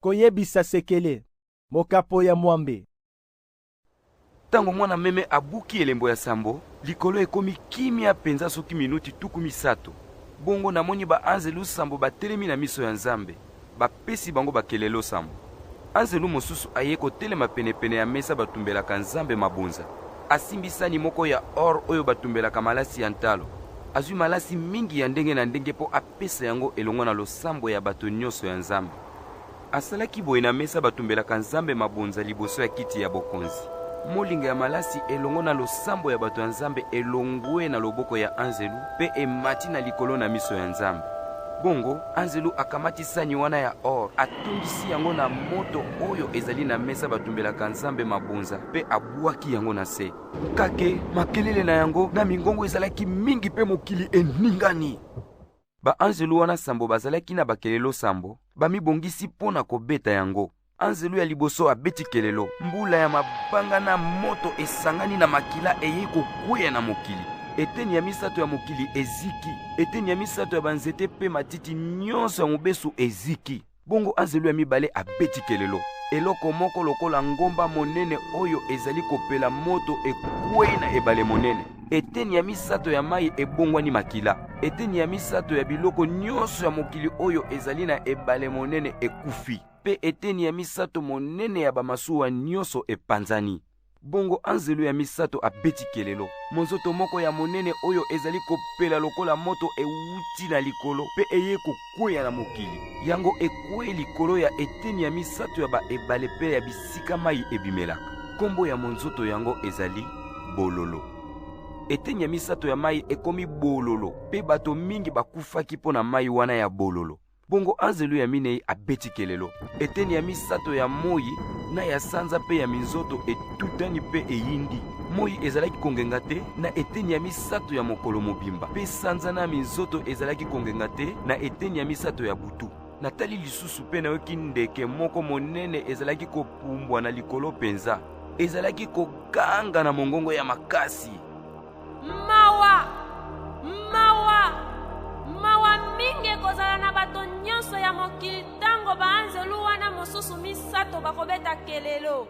koyebisa sekele mokapo ya mwambe. Tango mwana meme abuki elembo ya sambo, likolo ekomi kimia penza soki minuti tuku misato. Bongo namoni ba anzelu sambo batelemi na miso ya Nzambe, bapesi bango bakelelo sambo. Anzelu mosusu aye kotelema penepene ya mesa batumbelaka Nzambe mabonza. Asimbisani moko ya or oyo batumbelaka malasi ya ntalo. Azwi malasi mingi ya ndenge na ndenge po apesa yango elongo na losambo ya bato nyonso ya Nzambe. Asalaki boye na mesa batumbelaka Nzambe mabonza liboso ya kiti ya bokonzi. Molinga ya malasi elongo na losambo ya bato ya Nzambe elongwe na loboko ya anzelu pe emati na likolo na miso ya Nzambe. Bongo anzelu akamati sani wana ya or, atungisi yango na moto oyo ezali na mesa batumbelaka Nzambe mabonza pe abuaki yango na se. Kake makelele na yango na mingongo ezalaki mingi pe mokili eningani. Ba anzelu wana sambo bazalaki na bakelelo sambo, bamibongisi pona kobeta yango. Anzelu ya liboso abeti kelelo, mbula ya mabanga na moto esangani na makila eye kokwea na mokili. Eteni ya misato ya mokili eziki, eteni ya misato ya banzete pe matiti nyonso ya mobesu eziki. Bongo anzelu ya mibale abeti kelelo, eloko moko lokola ngomba monene oyo ezali kopela moto ekwei na ebale monene. Eteni ya misato ya mai ebongwani makila, eteni ya misato ya biloko nyonso ya mokili oyo ezali na ebale monene ekufi, pe eteni ya misato monene ya bamasuwa nyonso epanzani. Bongo anzelu ya misato abeti kelelo, monzoto moko ya monene oyo ezali kopela lokola moto ewuti na likolo pe eye kokwea na mokili. Yango ekwe likolo ya eteni ya misato ya ba ebale pe ya bisika mai ebimelaka. Kombo ya monzoto yango ezali bololo. Eteni ya misato ya mai ekomi bololo pe bato mingi bakufaki po na mai wana ya bololo. Bongo anzelu ya minei abeti kelelo, eteni ya misato ya moyi na ya sanza pe ya minzoto etutani pe eyindi. Moyi ezalaki kongenga te na eteni ya misato ya mokolo mobimba, pe sanza na minzoto ezalaki kongenga te na eteni ya misato ya butu. Natali lisusu pe nayoki ndeke moko monene ezalaki kopumbwa na likolo penza, ezalaki koganga na mongongo ya makasi. Mawa! Mawa! Mawa mingi kozala na bato nyonso ya mokili tango ba anzelu wana mosusu misato bakobeta kelelo.